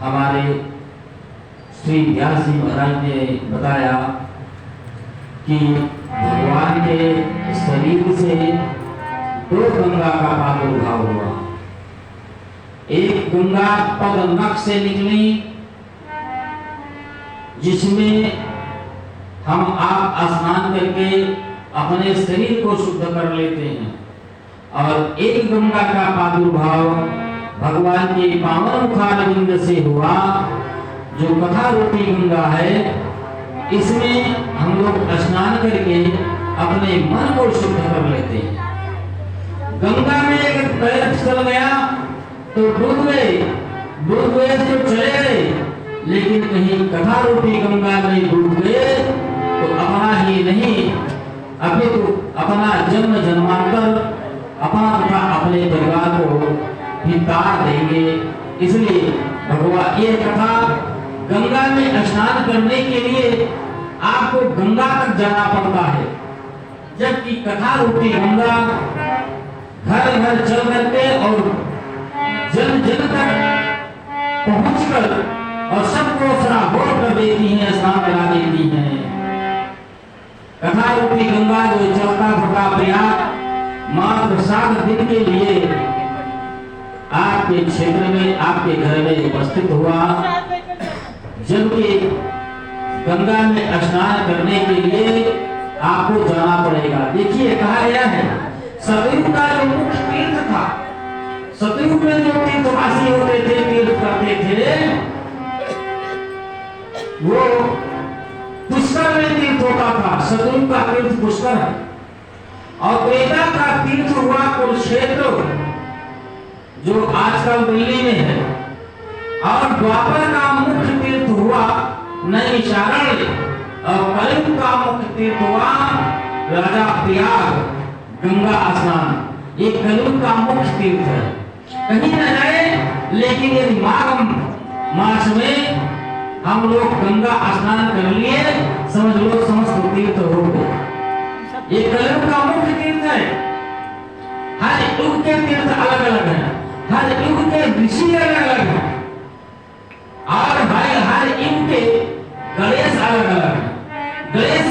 हमारे श्री व्यास जी महाराज ने बताया कि भगवान के शरीर से दो गंगा का प्रादुर्भाव हुआ। एक गंगा पद नख से निकली जिसमें हम आप स्नान करके अपने शरीर को शुद्ध कर लेते हैं, और एक गंगा का प्रादुर्भाव भगवान के पावन मुखारविंद से हुआ जो कथा रूपी गंगा है। इसमें हम लोग स्नान करके अपने मन को शुद्ध कर लेते हैं। गंगा में अगर पैर फिसल गया तो डूब गए तो चले गए, लेकिन कहीं कथा रूपी गंगा में डूब गए तो अपना ही नहीं अभी तो अपना जन्म जन्मांतर अपना तथा अपने परिवार को भी तार देंगे। इसलिए भगवान ये कथा गंगा में स्नान करने के लिए आपको गंगा तक जाना पड़ता है, जबकि कथा रूपी गंगा घर घर चल करके और जन जन तक पहुंचकर और सबको सराबोर कर देती है, स्नान करा देती है। कथा रूपी गंगा जो चलता फिरता प्रयाग मात्र 7 दिन के लिए आपके क्षेत्र में आपके घर में उपस्थित हुआ, जबकि गंगा में स्नान करने के लिए आपको जाना पड़ेगा। देखिए कहा गया है सतयुग का जो मुख्य तीर्थ था, सतयुग में जो तीर्थवासी होते थे, तीर्थ करते थे, वो पुष्कर में तीर्थ होता था। सतयुग का तीर्थ पुष्कर है, और त्रेता का तीर्थ हुआ कुरुक्षेत्र जो आजकल दिल्ली में है, और द्वापर का मुख्य तीर्थ हुआ नैमिषारण्य, और कलयुग का मुख्य तीर्थ हुआ राजा प्रयाग गंगा स्नान। ये कलयुग का मुख्य तीर्थ है, कहीं न जाए। लेकिन यदि माघ मास में हम लोग गंगा स्नान कर लिए, समझ लो समस्त तीर्थ हो गए। ये कलयुग का मुख्य तीर्थ है। हर युग के तीर्थ अलग अलग हैं, हर युग के ऋषि अलग अलग हैं, और भाई हर युग के गणेश अलग अलग हैं। गणेश,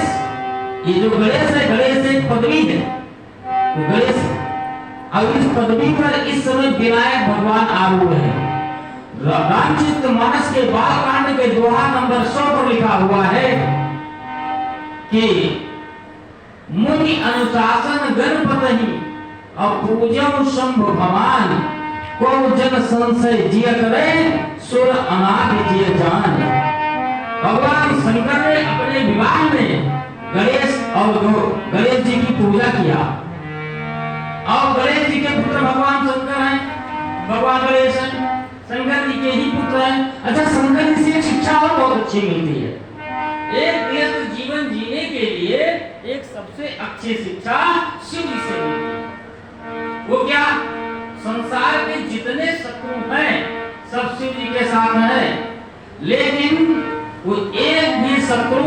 ये जो गणेश है, गणेश एक पदवी है, तो गणेश, अब इस पदवी पर इस समय विनायक भगवान आरूढ़ है। रामचरितमानस के बालकांड के दोहा नंबर 100 पर लिखा हुआ है कि मुनि अनुशासन गणपति और पूजन शंभ भगवान को जन संशय जिय करे सुर अनादि जिय जान। भगवान शंकर ने अपने विवाह में गणेश और गणेश जी की पूजा किया, और गणेश जी के पुत्र भगवान शंकर हैं, भगवान गणेश हैं, शंकर जी के ही पुत्र हैं। अच्छा, शंकर जी से शिक्षा और बहुत अच्छी मिलती है। एक तीर्थ जीवन जीने के लिए एक सबसे अच्छी शिक्षा शिव जी से मिलती है। वो क्या? संसार के जितने शत्रु हैं सब शिव जी के साथ हैं, लेकिन वो एक भी शत्रु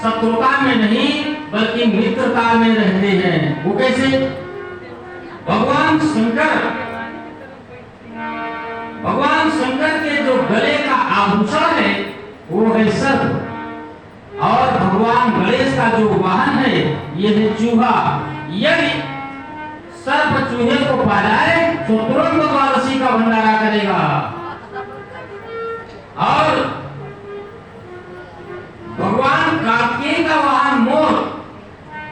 शत्रुता में नहीं बल्कि मित्रता में रहते हैं। वो कैसे? भगवान शंकर के जो गले का आभूषण है वो है सर्प, और भगवान गणेश का जो वाहन है ये है चूहा। यदि सर्प चूहे को पा जाए तो तुरंत द्वादशी का भंडारा करेगा, और भगवान कार्तिकेय का वाहन मोर,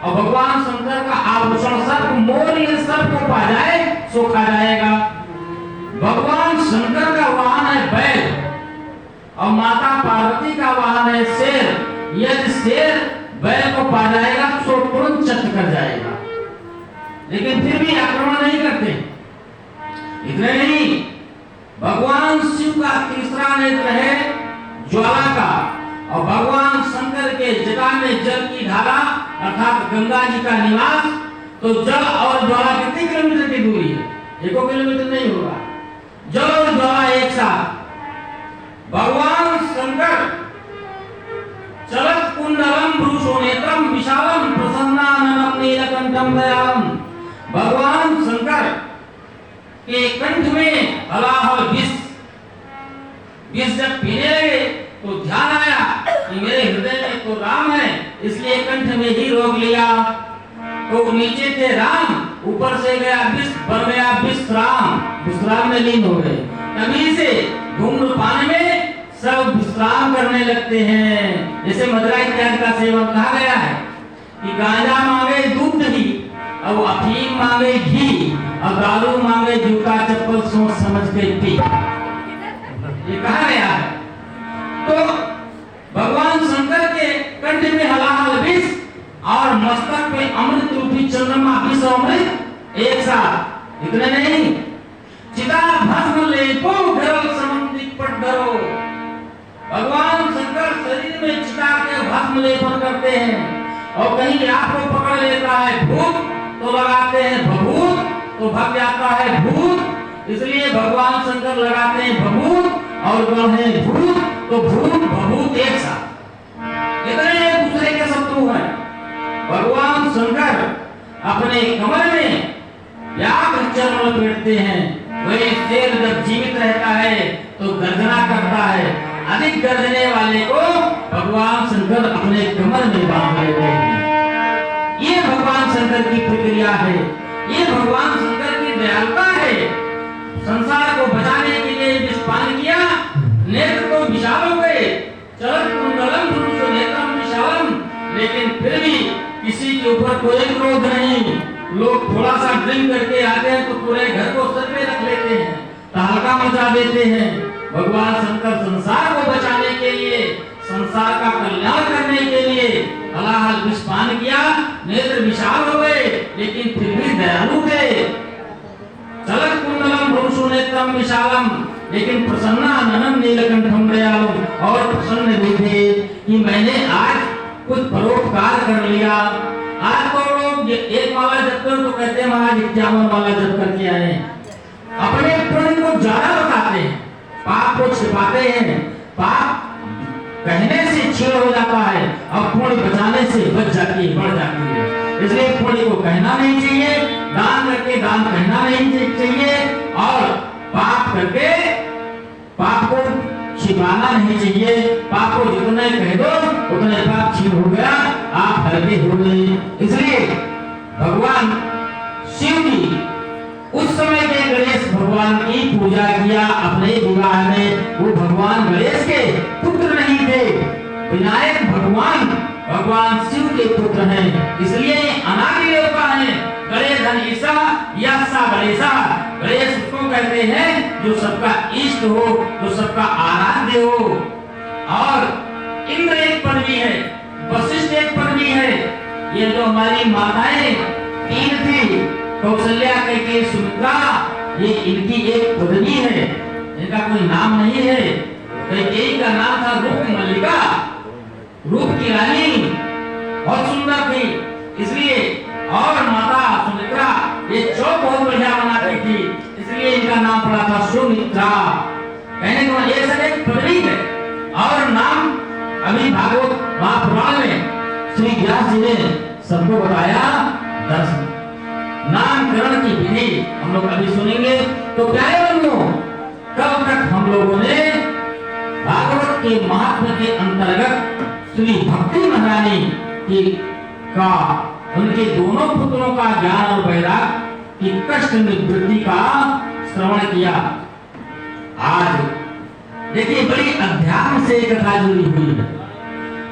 और भगवान शंकर का आभूषण सर्प, मोर ये सर्प को पा जाए सो खा जाएगा। भगवान शंकर का वाहन है बैल, और माता पार्वती का वाहन है शेर। यदि शेर बैल को पा जाएगा तो तुरंत चट कर जाएगा, लेकिन फिर भी आक्रमण नहीं करते। इतने नहीं, भगवान शिव का तीसरा नेत्र है ज्वाला का, और भगवान शंकर के जटा में जल की धारा अर्थात गंगा जी का निवास। तो जल और ज्वाला कितने किलोमीटर की दूरी है? 1 किलोमीटर नहीं होगा। जल और ज्वाला एक साथ। भगवान शंकर चलत कुंडलम पुरुषोनेत्रम विशालम प्रसन्नाननम नीलकंठम दयालम। भगवान शंकर के कंठ में हलाहल विष जब पीने लगे तो ध्यान आया कि मेरे हृदय में तो राम है, इसलिए कंठ में ही रोक लिया। तो नीचे थे राम, ऊपर से गया विष, बन गया विश्राम में लीन हो गए। तभी से धूम्रपान में सब विश्राम करने लगते हैं। जैसे मदिरा इत्यादि का सेवन कहा गया है कि गांजा मांगे दूध दही, अब अफीम मांगे घी, अब दारू मांगे जूता चप्पल सोच समझ के पी, ये कहा गया है। तो भगवान शंकर के कंठ में हलाहल विष और मस्तक पे अमृत रूपी चंद्रमा, विष और अमृत एक साथ। इतने नहीं, चिता भस्म लेपो घरल समंदिक पट धरो। भगवान शंकर शरीर में चिता के भस्म लेपन करते हैं, और कहीं आपको पकड़ लेता है भूत तो लगाते हैं भभूत, तो भग जाता है भूत, इसलिए भगवान शंकर लगाते हैं भभूत, और है भूत तो भूत भभूत एक साथ। इतने एक दूसरे के शत्रु हैं। भगवान शंकर अपने कमर में व्याघ्र चर्म लपेटते हैं। वही शेर जब जीवित रहता है तो गर्जना करता है, अधिक गर्जने वाले को भगवान शंकर अपने कमर में बांध लेते हैं। ये भगवान शंकर की प्रक्रिया है, ये भगवान शंकर की दयालुता है। संसार को बचाने के लिए विषपान किया, नेत्र तो विशाल हो गए, चलत कुंडलम पुरुष नेत्रम विशालम, लेकिन फिर भी किसी के ऊपर कोई क्रोध नहीं। लोग थोड़ा सा ड्रिंक करके आते हैं तो पूरे घर को सर पे रख लेते हैं, तहलका मचा देते हैं। भगवान शंकर संसार को बचाने के लिए, संसार का कल्याण करने के लिए हलाहल विषपान किया, नेत्र विशाल हो गए, लेकिन फिर भी दयालु थे। चलत कुंडलम पुरुष नेत्रम विशालम, लेकिन प्रसन्ना ननम नीलकंठम दयालु, और प्रसन्न भी थे कि मैंने आज कुछ परोपकार कर लिया। आज तो लोग एक माला जप कर तो कहते हैं महाराज 51 माला जप करके आए। अपने पुण्य को ज्यादा बताते हैं, पाप को छिपाते हैं। पाप कहने से छीन हो जाता है, और पुण्य बचाने से बच जाती है, बढ़ जाती है। इसलिए पुण्य को कहना नहीं चाहिए, दान करके दान कहना नहीं चाहिए, और पाप करके पाप को छिपाना नहीं चाहिए। पाप को जितने कह दो उतने पाप छीन हो गया, आप हल्के हो गए। इसलिए भगवान शिव जी उस समय के गणेश भगवान की पूजा किया अपने विवाह में। वो भगवान गणेश के पुत्र नहीं थे, विनायक भगवान भगवान शिव के पुत्र हैं, इसलिए अनादि देवता हैं। गणेश धनीसा यसा गणेशा, गणेश उसको कहते हैं जो सबका इष्ट हो, जो सबका आराध्य हो। और इंद्र एक पदवी है, वशिष्ठ एक पदवी है। ये जो हमारी माताएं तीन थी, कौशल्या, कैकेयी, सुमित्रा, ये इनकी एक पदवी है, इनका कोई नाम नहीं है। कैकेयी का नाम था रूप मल्लिका, रूप की रानी, बहुत सुंदर थी, इसलिए। और माता सुमित्रा ये चौक बहुत बढ़िया बनाती थी, इसलिए इनका नाम पड़ा था सुमित्रा। कहने को ये सब एक पदवी है। और नाम अभी भागवत महापुराण में श्री व्यास जी ने सबको बताया। दर्शन नामकरण की विधि हम लोग अभी सुनेंगे। तो प्यारे बंधुओं, कब तक हम लोगों ने भागवत के महात्म के अंतर्गत श्री भक्ति महारानी की का उनके दोनों पुत्रों का ज्ञान और वैराग्य की कष्ट निवृत्ति का श्रवण किया। आज देखिए बड़ी अध्यात्म से कथा जुड़ी हुई है।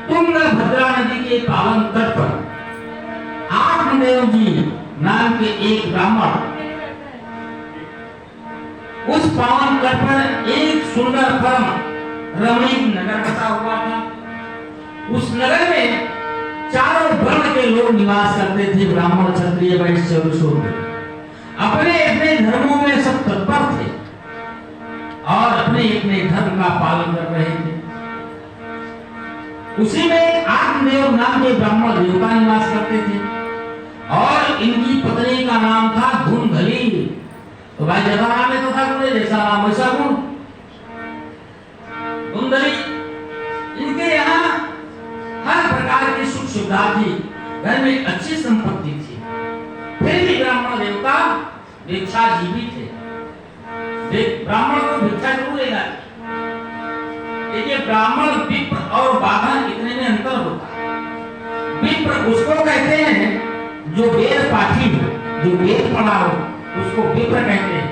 तुंगभद्रा नदी के पावन तट पर आत्मदेव जी नाम के एक ब्राह्मण, उस पावन तट पर एक सुंदर परम रमणीक नगर बसा हुआ था। उस नगर में चारों वर्ण के लोग निवास करते थे, ब्राह्मण, क्षत्रिय, वैश्य और शूद्र। अपने अपने धर्मों में सब तत्पर थे और अपने अपने धर्म का पालन कर रहे थे। उसी में आत्मदेव नाम के ब्राह्मण देवता निवास करते थे, और इनकी पत्नी का नाम था धुंधली। तो भाई जैसा नाम है तो था गुण, जैसा नाम वैसा गुण। धुंधली, इनके यहाँ हर प्रकार की सुख सुविधा थी, घर में अच्छी संपत्ति थी। फिर भी ब्राह्मण देवता भिक्षाजीवी थे, ब्राह्मण को भिक्षा जरूर लेना चाहिए। देखिए ब्राह्मण, विप्र और बाभन इतने में अंतर होता है। विप्र उसको कहते हैं जो वेद पाठी हो, जो वेद पढ़ा हो, उसको विप्र कहते हैं।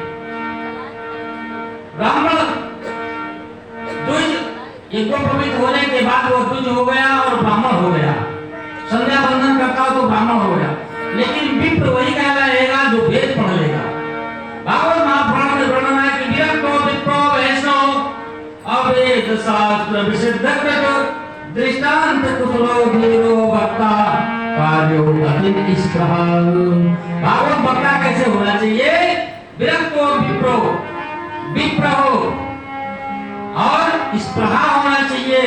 ब्राह्मण द्विज, यज्ञोपवीत होने के बाद वो द्विज हो गया और ब्राह्मण हो गया, संध्या बंधन करता हो तो ब्राह्मण हो गया। लेकिन विप्र वही कहलाएगा जो वेद पढ़ लेगा। भागवत महापुराण में वर्णन है कि विरक्तो विप्रो वैष्णव अवेद शास्त्र विशुद्धकृत दृष्टांत कुशलो धीरो वक्ता कार्यो अतिस्पृह। भागवत वक्ता कैसे होना चाहिए? विरक्तो विप्रो, विप्र हो और स्पृहा होना चाहिए।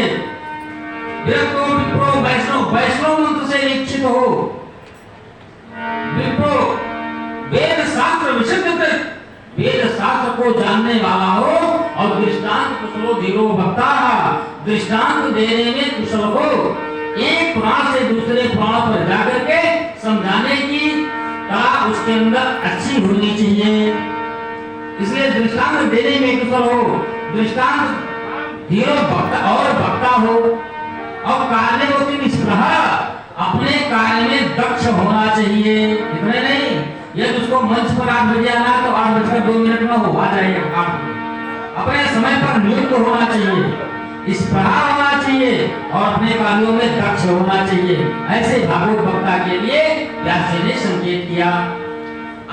विरक्तो विप्रो वैष्णव, वैष्णव मंत्र से दीक्षित हो। विप्रो वेद शास्त्र विशुद्धकृत, वेद शास्त्र को जानने वाला हो और दृष्टांत कुशलो धीरो भक्ता, दृष्टांत देने में कुशल हो। एक पुराण से दूसरे पुराण पर जाकर के समझाने की कला उसके अंदर अच्छी होनी चाहिए। इसलिए दृष्टांत देने में कुशल हो, दृष्टांत धीरो भक्ता और भक्ता हो। और कार्य होती निष्प्रह, अपने कार्य में दक्ष होना चाहिए। इतने नहीं, यदि उसको मंच पर 8 बजे आना तो 8:02 में हो आ जाएगा। अपने समय पर नियुक्त होना चाहिए, स्पृहा होना चाहिए और अपने कार्यों में दक्ष होना चाहिए। ऐसे भागवत वक्ता के लिए व्यास जी ने संकेत किया।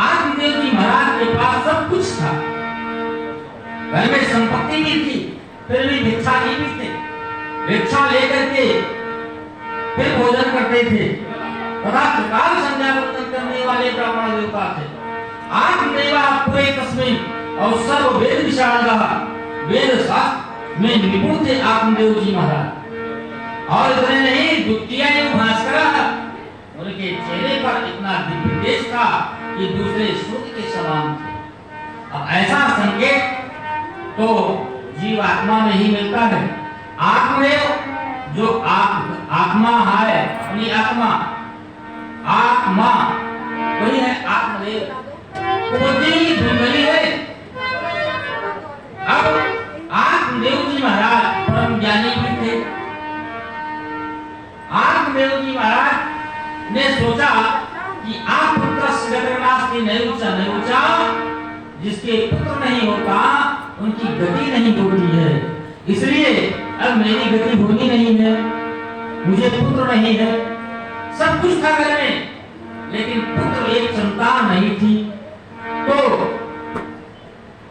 आत्मदेव जी महाराज के पास सब कुछ था, घर में संपत्ति भी थी, फिर भी भिक्षा नहीं भी थे। भिक्षा लेकर के फिर भोजन करते थे तथा त्रिकाल संध्या बंदन करने वाले ब्राह्मण देवता थे। आत्मदेवा पूरे तस्मिन और सर्व वेद विशारदा, वेद शास्त्र में निपुण थे आत्मदेव जी महाराज। और इतने नहीं, द्वितीय भास्कर, उनके चेहरे पर इतना दिव्य तेज था कि दूसरे सूर्य के समान थे। अब ऐसा संकेत तो जीव आत्मा में ही मिलता है। आत्मदेव जो आत्मा है, अपनी आत्मा, आत्मा वही है आत्मदेव, बुद्धि धुंधली है। अब आत्मदेव जी महाराज परम ज्ञानी भी थे। आत्मदेव जी महाराज ने सोचा कि आप पुत्र जगन्नाथ नहीं ऊंचा, जिसके पुत्र नहीं होता उनकी गति नहीं होती है। इसलिए अब मेरी गति होनी नहीं है, मुझे पुत्र नहीं है। सब कुछ था घर में, लेकिन पुत्र एक संतान नहीं थी। तो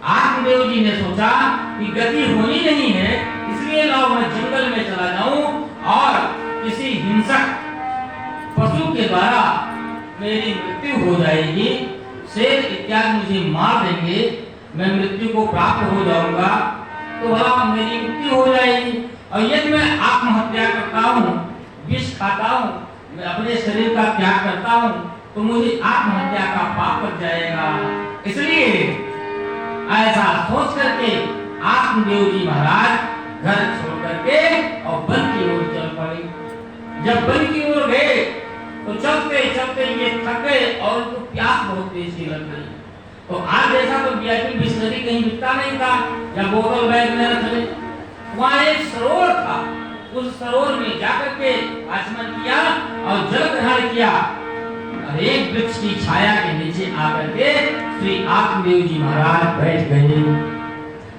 आत्मदेव जी ने सोचा कि गति होनी नहीं है, इसलिए लाओ मैं जंगल में चला जाऊं और किसी हिंसक पशु के द्वारा मेरी मृत्यु हो जाएगी, शेर इत्यादि मुझे मार देंगे, मैं मृत्यु को प्राप्त हो जाऊंगा, तो भला मेरी मृत्यु हो जाएगी। और यदि मैं आत्महत्या करता हूँ, विष खाता हूँ, मैं अपने शरीर का त्याग करता हूँ, तो मुझे आत्महत्या का पाप लग जाएगा। इसलिए ऐसा सोच करके आत्मदेव जी महाराज घर छोड़ करके और वन की ओर चल पड़े। जब वन की ओर गए तो चलते चलते ये थक गए और उनको प्यास बहुत तेजी लग गई। तो आज जैसा तो वीआईपी बिस्लरी कहीं बिकता नहीं था या बोतल बैग में रख ले, वहाँ एक सरोवर था। उस सरोवर में जाकर के आचमन किया और जल ग्रहण किया और एक वृक्ष की छाया के नीचे आकर के श्री आत्मदेव जी महाराज बैठ गए।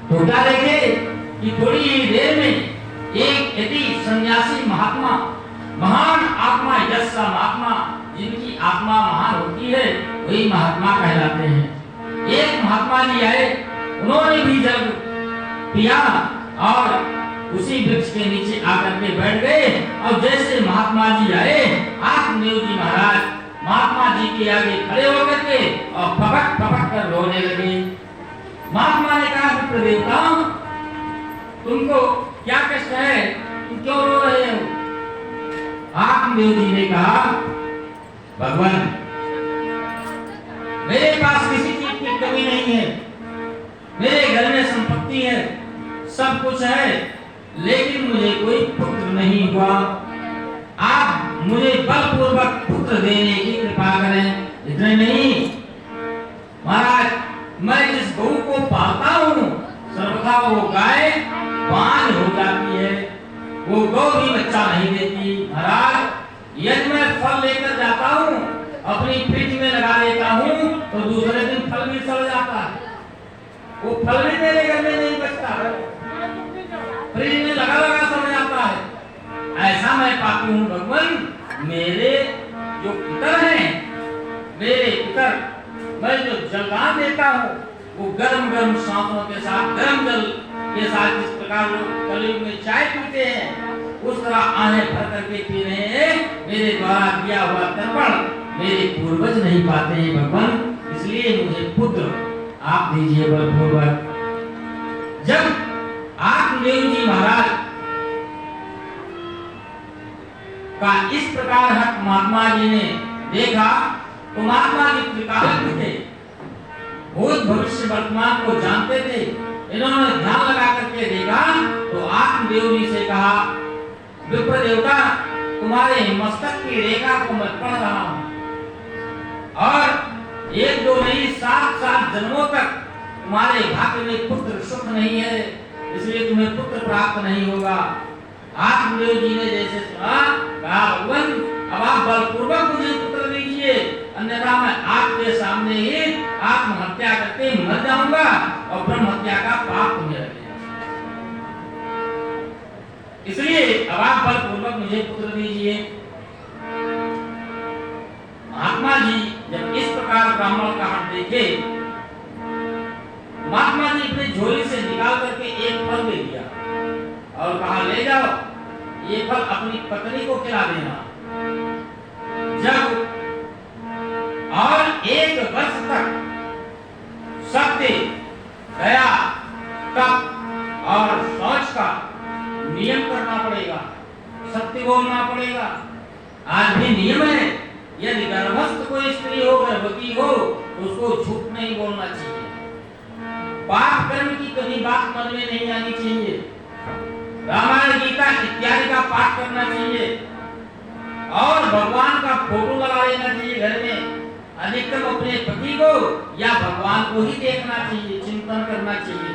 तो क्या देखे कि थोड़ी ही देर में एक यति सन्यासी महात्मा, महान आत्मा, यस्सा महात्मा, जिनकी आत्मा महान होती है वही महात्मा कहलाते हैं। एक महात्मा जी आए, उन्होंने भी जल पिया और उसी वृक्ष के नीचे आकर के बैठ गए। और जैसे महात्मा जी आए, आत्मदेव जी महाराज महात्मा जी के आगे खड़े होकर के और पपट पपट कर रोने लगे। महात्मा ने कहा, पुत्र देवता, तुमको क्या कष्ट है, तुम क्यों रो रहे हो? आत्मदेव जी ने कहा, भगवान, मेरे पास किसी चीज की कमी नहीं है, मेरे घर में संपत्ति है, सब कुछ है, लेकिन मुझे कोई पुत्र नहीं हुआ। आप मुझे बलपूर्वक पुत्र देने की कृपा करें। इतने नहीं महाराज, मैं जिस गऊ को पालता वो गाय बांझ हो जाती है, वो गौ भी बच्चा नहीं देती। महाराज यदि मैं फल लेकर जाता हूँ, अपनी फ्रिज में लगा देता हूँ, तो दूसरे दिन फल भी सड़ जाता है, वो फल भी मेरे घर में नहीं बचता, फ्रिज में लगा लगा सड़ जाता है। ऐसा मैं पापी हूँ भगवान। मेरे जो पितर हैं, मेरे पितर, मैं जो जलदान देता हूँ वो गर्म गर्म सांसों के साथ, गर्म जल के साथ, जिस प्रकार लोग कलयुग में चाय पीते हैं उस तरह आहें भर करके पी रहे हैं। मेरे द्वारा किया हुआ तर्पण मेरे पूर्वज नहीं पाते हैं भगवान, इसलिए मुझे पुत्र आप दीजिए बलपूर्वक। जब आत्मदेव जी महाराज का इस प्रकार हक महात्मा जी ने देखा तो महात्मा जी त्रिकालज्ञ थे, भूत भविष्य वर्तमान को जानते थे। इन्होंने ध्यान लगा करके देखा तो आत्मदेव जी से कहा, विप्र देवता, तुम्हारे मस्तक की रेखा को मैं पढ़ रहा हूं और एक दो नहीं 7 जन्मों तक तुम्हारे भाग्य में पुत्र सुख नहीं है, इसलिए तुम्हें पुत्र प्राप्त नहीं होगा। आत्मदेव जी ने जैसे सुना, कहा भगवान अब आप बलपूर्वक मुझे पुत्र दीजिए, अन्यथा मैं आपके सामने ही आत्महत्या करके मर जाऊंगा और ब्रह्म हत्या का पाप तुम्हें लगेगा, इसलिए अब आप बलपूर्वक मुझे पुत्र दीजिए। महात्मा जी जब इस प्रकार ब्राह्मण का हाथ देखे, महात्मा जी अपनी झोली से निकाल करके एक फल दे दिया और कहा, ले जाओ, ये फल अपनी पत्नी को खिला देना। जब और 1 वर्ष तक सत्य, दया, तप और शौच का नियम करना पड़ेगा, सत्य बोलना पड़ेगा। आज भी नियम है, यदि गर्भस्थ कोई स्त्री हो, गर्भवती हो, तो उसको झूठ नहीं बोलना चाहिए, पाप कर्म की कभी बात मन में नहीं आनी चाहिए, रामायण गीता इत्यादि का पाठ करना चाहिए और भगवान का फोटो लगा लेना चाहिए घर में। अधिकतम अपने पति को या भगवान को ही देखना चाहिए, चिंतन करना चाहिए,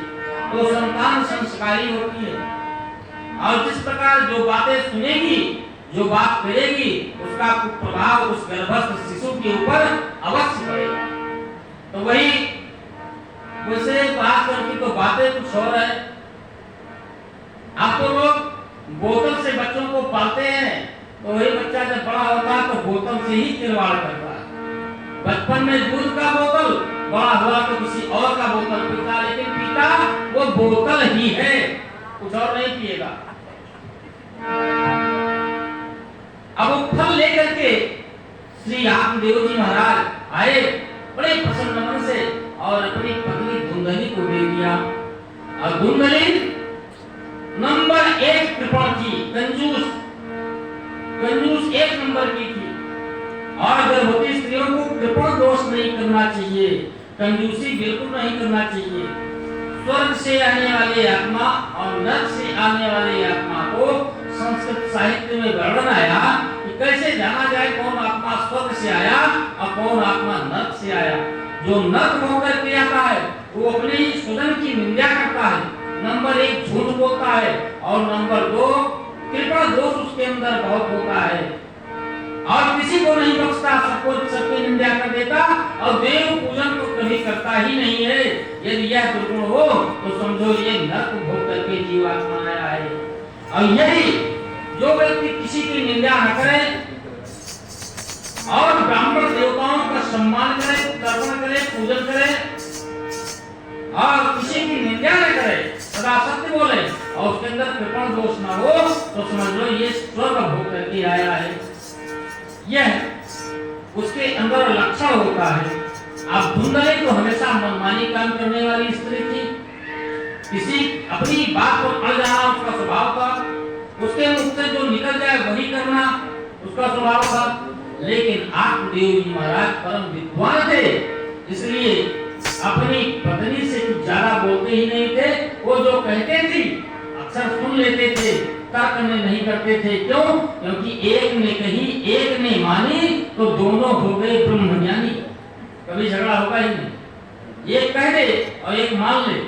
तो संतान संस्कारी होती है और जिस प्रकार जो बातें सुनेगी, जो बात करेगी, उसका प्रभाव उस गर्भस्थ शिशु के ऊपर अवश्य पड़ेगा। तो वही वैसे बात करके तो बातें कुछ और है। आप तो लोग बोतल से बच्चों को पालते हैं, तो वही बच्चा जब बड़ा होता है तो बोतल से ही खिलवाड़ करता है। बचपन में दूध का बोतल, बड़ा हुआ तो किसी और का बोतल पीता, लेकिन पीता वो बोतल ही है, कुछ और नहीं पिएगा। अब वो फल लेकर के श्री आत्मदेव जी महाराज आए बड़े प्रसन्न मन से और अपनी पत्नी धुंधली को दे दिया। और धुंधली नंबर 1 कृपण की, कंजूस 1 नंबर की थी और गर्भवती स्त्रियों को कृपण दोष नहीं करना चाहिए, कंजूसी बिल्कुल नहीं करना चाहिए। स्वर्ग से आने वाले आत्मा और नरक से आने वाले आत्मा को संस्कृत साहित्य में वर्णन आया कि कैसे जाना जाए कौन आत्मा स्वर्ग से आया और कौन आत्मा नरक से आया। जो नरक होकर के आता है वो अपने ही स्वजन की निंदा करता है, नंबर 1 झूठ बोलता है और नंबर 2 कृपा दोष उसके अंदर बहुत होता है और किसी को नहीं बख्शता, सबको सबकी निंदा कर देता और देव पूजन तो कभी करता ही नहीं है। यदि यह दुर्गुण हो तो समझो ये नरक भोग करके जीवात्मा आया है। और यही जो व्यक्ति किसी की निंदा न करे और ब्राह्मण देवताओं का सम्मान करे, तर्पण करे, पूजन करे और किसी की निंदा न करे, सदा सत्य बोले और उसके अंदर कृपण दोष न हो, तो समझ लो ये स्वर्ग भोग करके आया है। यह उसके अंदर लक्षण होता है। अब धुंधली तो हमेशा मनमानी काम करने वाली स्त्री थी, किसी अपनी बात पर अड़ जाना उसका स्वभाव था, उसके मुख से जो निकल जाए वही करना उसका स्वभाव था। लेकिन आत्मदेव जी महाराज परम विद्वान थे, इसलिए अपनी पत्नी से कुछ ज्यादा बोलते ही नहीं थे। वो जो कहते थे अक्सर सुन लेते थे, तर्क नहीं करते थे। क्यों? क्योंकि एक ने कही, एक ने मानी तो दोनों हो गए ब्रह्मज्ञानी, कभी झगड़ा होगा ही नहीं। एक कह दे और एक मान ले,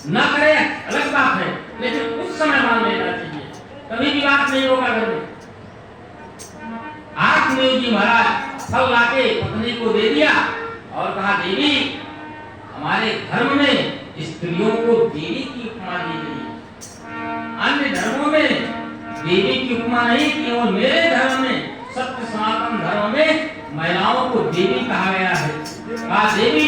ना करे अलग बात है, लेकिन उस समय मान लेना चाहिए, कभी भी बात नहीं होगा घर में। आत्मदेव जी महाराज फल लाके पत्नी को दे दिया और कहा, देवी हमारे धर्म में स्त्रियों को देवी की उपमा दी गई है। अन्य धर्मों में देवी की उपमा नहीं की, और मेरे धर्म में, सत्य सनातन धर्म में महिलाओं को देवी कहा गया है। कहा, देवी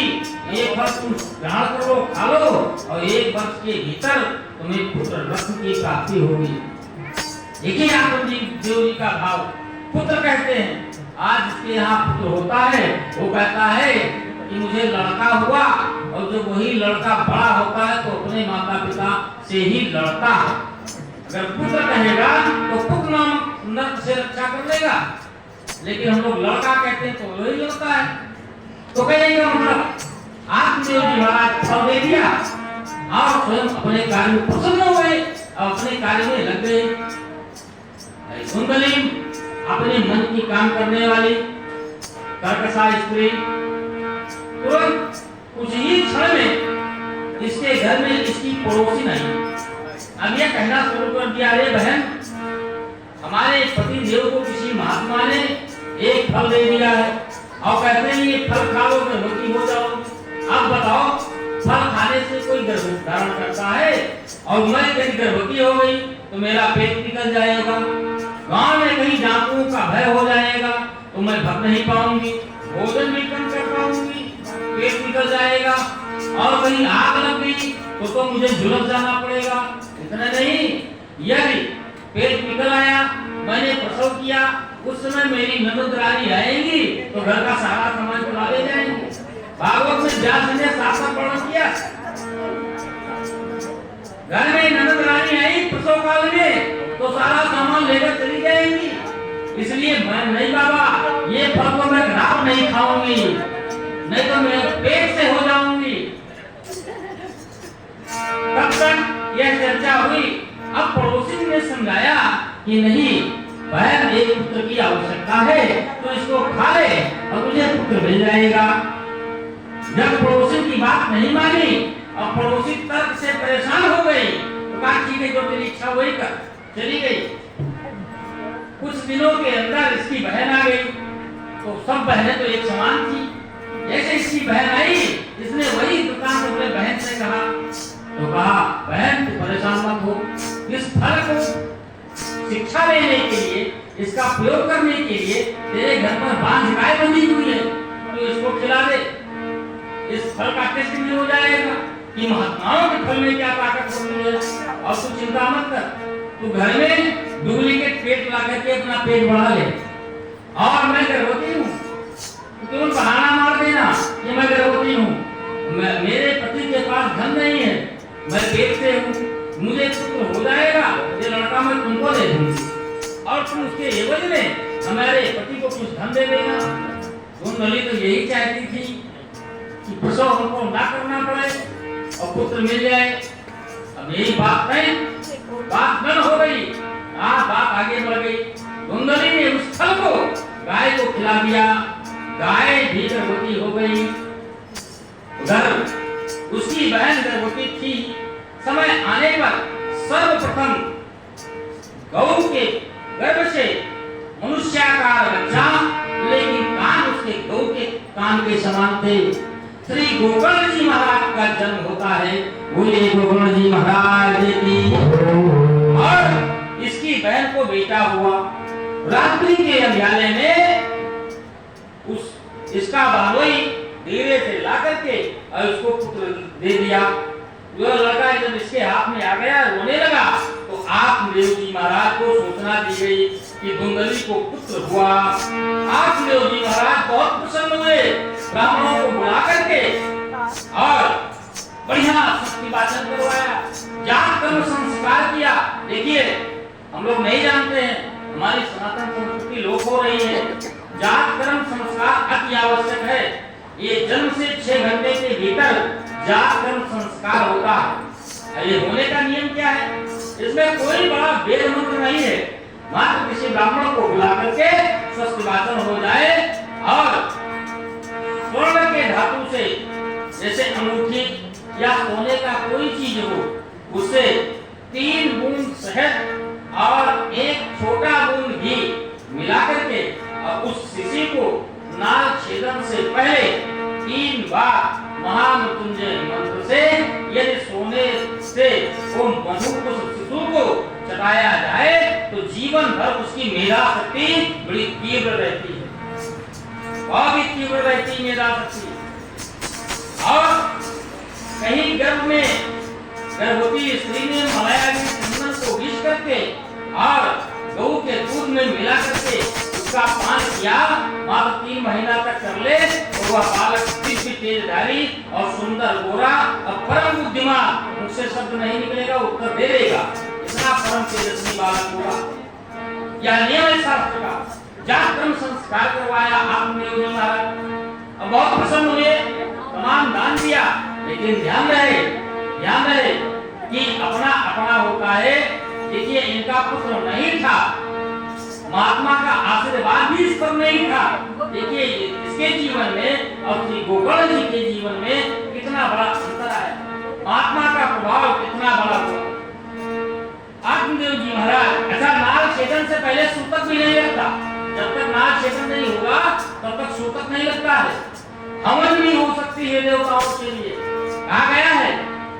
एक फल तुम ग्रहण करो, खा लो, और 1 वर्ष के भीतर तुम्हें पुत्र रत्न की प्राप्ति होगी। देखिए आत्मदेव जी का भाव, पुत्र कहते हैं। आज जिसके यहाँ पुत्र होता है वो कहता है कि मुझे लड़का हुआ, और जब वही लड़का बड़ा होता है तो अपने माता पिता से ही लड़ता है। अगर पुत्र कहेगा तो पुत्र नामक नर्क से रक्षा कर लेगा, लेकिन हम लोग लड़का कहते हैं तो वही लड़का है। तो कहेगा मतलब आत्मदेव जी महाराज फल दे दिया और स्वयं अपने कार्य में प्रसन्न हो गए और अपने कार्य में लग गए। कुंडली अपने मन की काम करने वाली कर्कशा स्त्री तुरंत कुछ ही क्षण में इसके घर में इसकी पड़ोसी नहीं। अब यह कहना शुरू कर दिया, अरे बहन, हमारे पति देव को किसी महात्मा ने एक फल दे दिया है और कहते हैं ये फल खा लो गर्भवती हो जाओ। अब बताओ, फल खाने से कोई गर्भ धारण करता है? और मैं यदि गर्भवती हो गई तो मेरा पेट निकल जाएगा, गांव में कहीं डाकुओं का भय हो जाएगा तो मैं भग नहीं पाऊंगी, भोजन भी कम कर पाऊंगी, पेट निकल जाएगा, और कहीं आग लग गई तो मुझे झुलस जाना पड़ेगा। इतना नहीं, यदि पेट निकल आया, मैंने प्रसव किया, उस समय मेरी ननद रानी आएंगी तो घर का सारा सामान चुरा ले जाएंगे। भागवत में व्यास ने शास्त्र वर्णन किया, घर में ननद रानी आई प्रसव काल में तो सारा सामान लेकर चली जाएंगी। इसलिए मैं नहीं बाबा, ये फल तो मैं रात नहीं खाऊंगी, नहीं तो मैं पेट से हो जाऊंगी। तब तक यह चर्चा हुई। अब पड़ोसी ने समझाया कि नहीं बहन, एक पुत्र की आवश्यकता है तो इसको खा ले और तुझे पुत्र मिल जाएगा। जब पड़ोसी की बात नहीं मानी और पड़ोसी तर्क से परेशान हो गई तो कहा, ठीक है, जो तेरी इच्छा वही कर। चली गई। कुछ दिनों के अंदर इसकी बहन आ गई, तो सब बहनें तो एक समान थी। जैसे इसकी बहन आई, इसने वही दुकान अपने बहन से कहा, तो कहा, बहन तू परेशान मत हो, इस फल को शिक्षा लेने के लिए, इसका प्रयोग करने के लिए तेरे घर पर बांझ गाय बंधी हुई है, तो इसको खिला दे। इस फल का टेस्ट भी हो जाएगा कि महात्माओं के फल में क्या ताकत होती है। और तू चिंता मत कर, तू घर में डुप्लीकेट पेट ला करके अपना पेट बढ़ा ले, और मैं गर्भवती हूँ, तुम बहाना मार देना कि मैं गर्भवती हूँ, मेरे पति के पास धन नहीं है, मैं पेट से हूँ, मुझे पुत्र हो जाएगा, ये लड़का मैं तुमको दे दूंगी और तुम उसके एवज में हमारे पति को कुछ धन दे देना। कुंडली तो यही चाहती थी कि प्रसव हमको ना करना पड़े और पुत्र मिल जाए। अब यही बात नहीं, बात बन हो गई, बात आगे बढ़ गई। कुंडली ने उस फल को गाय को खिला दिया, गाय भी गर्भवती हो गई। उधर उसकी बहन गर्भवती थी। समय आने पर सर्वप्रथम गौ के गर्भ से मनुष्याकार बच्चा, लेकिन कान उसके गौ के कान के समान थे। श्री गोकर्ण जी महाराज का जन्म होता है। बोले गोकर्ण जी महाराज की। और इसकी बहन को बेटा हुआ। रात्रि के अंधियारे में इसका बालोई धीरे से ला करके और उसको पुत्र दे दिया। जो लड़का जब इसके हाथ में आ गया, रोने लगा, तो आत्मदेव जी महाराज को सूचना दी गई कि कुंडली को पुत्र हुआ। आत्मदेव जी महाराज बहुत प्रसन्न हुए, ब्राह्मणों को बुला करके और बढ़िया शक्ति वाचन करवाया, जात कर्म संस्कार किया। देखिए, हम लोग नहीं जानते हैं, हमारी सनातन संस्कृति लोप हो रही है। जात कर्म संस्कार अति आवश्यक है। ये जन्म से 6 घंटे के भीतर जात कर्म संस्कार होता है। ये होने का नियम क्या है? इसमें कोई बड़ा वेद मंत्र नहीं है, मात्र किसी ब्राह्मण को बुला करके स्वस्थ वाचन हो जाए और स्वर्ण के धातु से, जैसे अंगूठी या सोने का कोई चीज शिशि हो उसे 3 बूंद शहद और 1 छोटा बूंद घी मिला करके और उस शिशि को नाल छेदन से पहले 3 बार महामृत्युंजय मंत्र से यदि सोने से वो मधु को शिशु को चटाया जाए तो जीवन भर उसकी मेधा शक्ति बड़ी तीव्र रहती है, बहुत ही तीव्र रहती है मेधा शक्ति। और कहीं गर्भ में गर्भवती स्त्री ने मलाया के चंदन को घिस करके और गऊ के दूध में मिला करके उसका पान किया, मात्र 3 महीना तक कर ले तो वह बालक दिव्य तेजधारी और सुंदर गोरा और परम बुद्धिमान, मुझसे शब्द नहीं निकलेगा उत्तर दे देगा, इतना परम तेजस्वी बालक होगा। यह नियम है शास्त्र का। जातक्रम संस्कार करवाया आपने महाराज और बहुत प्रसन्न हुए, तमाम दान दिया, लेकिन ध्यान रहे कि अपना अपना होता है। देखिए इनका पुत्र नहीं था, महात्मा का आशीर्वाद भी इस पर नहीं था। देखिए इसके जीवन में और श्री गोकर्ण जी के जीवन में कितना बड़ा अंतर है, महात्मा का प्रभाव कितना बड़ा हुआ। आत्मदेव जी महाराज ऐसा नाल छेदन से पहले सूतक भी नहीं लगता, जब तक नाल छेदन नहीं होगा तब तक सूतक नहीं लगता है। हवन भी हो सकती है देवताओं के लिए। कहा गया है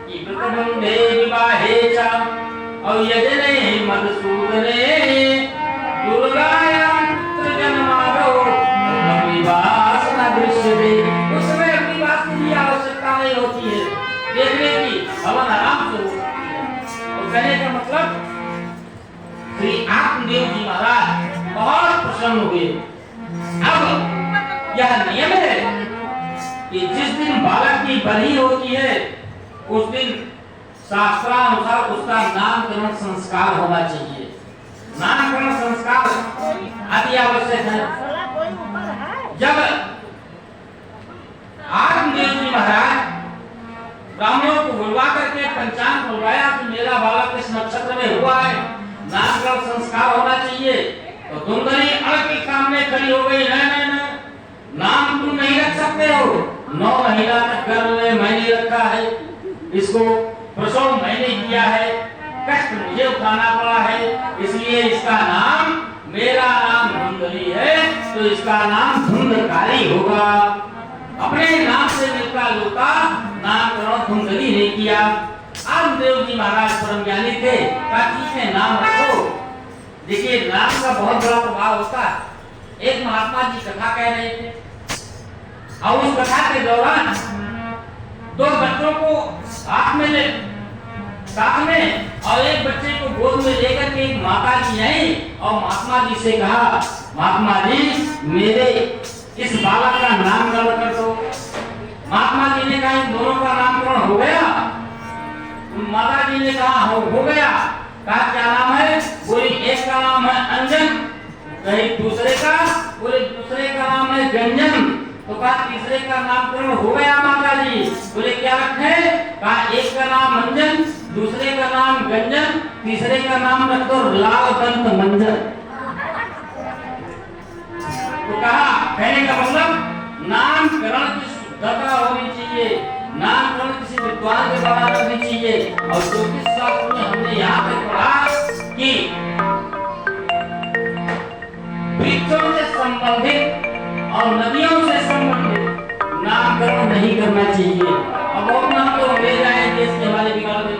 कि व्रतबंधे विवाहे च और यजने मधुसूदने दुर्गाया पुत्र जन्मारो विवास न दृश्यते। उस समय अपनी बात की भी आवश्यकता नहीं होती है, देखने की हवन आराम से हो सकती है। और कहने का मतलब श्री आत्मदेव जी महाराज बहुत प्रसन्न हुए। अब यह नियम है कि जिस दिन बालक की बलि होती है उस दिन शास्त्रानुसार उसका नामकरण संस्कार होना चाहिए। नामकरण संस्कार अति आवश्यक है। जब आत्मदेव जी महाराज ब्राह्मणों को बुलवा करके पंचांग बुलवाया कि मेरा बालक इस नक्षत्र में हुआ है, नामकरण संस्कार होना चाहिए, तो धुंधली अड़ के सामने खड़ी हो गई, नहीं, नाम तुम नहीं रख सकते हो, 9 महीना तक गर्भ में मैंने रखा है, इसको प्रसव मैंने किया है, कष्ट मुझे उठाना पड़ा है, इसलिए इसका नाम, मेरा नाम धुंधली है तो इसका नाम धुंधकारी होगा। अपने नाम से मिलता जुलता नामकरण धुंधली ने किया। आत्मदेव जी महाराज परम ज्ञानी थे, ठीक है नाम रखो। देखिए नाम का बहुत बड़ा प्रभाव होता है। एक महात्मा जी कथा कह रहे थे और उस कथा के दौरान 2 बच्चों को साथ में और एक बच्चे को गोद में लेकर के एक माता जी आई और महात्मा जी से कहा, महात्मा जी मेरे इस बालक का नामकरण कर दो। महात्मा जी ने कहा इन दोनों का नामकरण हो गया? माता जी ने कहा हो गया। कहा क्या नाम है? बोली एक का नाम है अंजन, कहीं दूसरे का नाम है गंजन। तो कहा तीसरे का नामकरण हो गया माता जी? बोले क्या रखे? कहा एक का नाम अंजन, दूसरे का नाम गंजन, तीसरे का नाम रख दो लाल दंत मंजन। तो कहा कहने का मतलब नामकरण की शुद्धता होनी चाहिए, नामकरण किसी विद्वान के द्वारा करनी चाहिए। और ज्योतिष शास्त्र में हमने यहाँ पे पढ़ा कि वृक्षों से संबंधित और नदियों से संबंधित नामकरण नहीं करना चाहिए। अब बहुत नाम तो ले जाए देश के हमारे बिगाड़ में,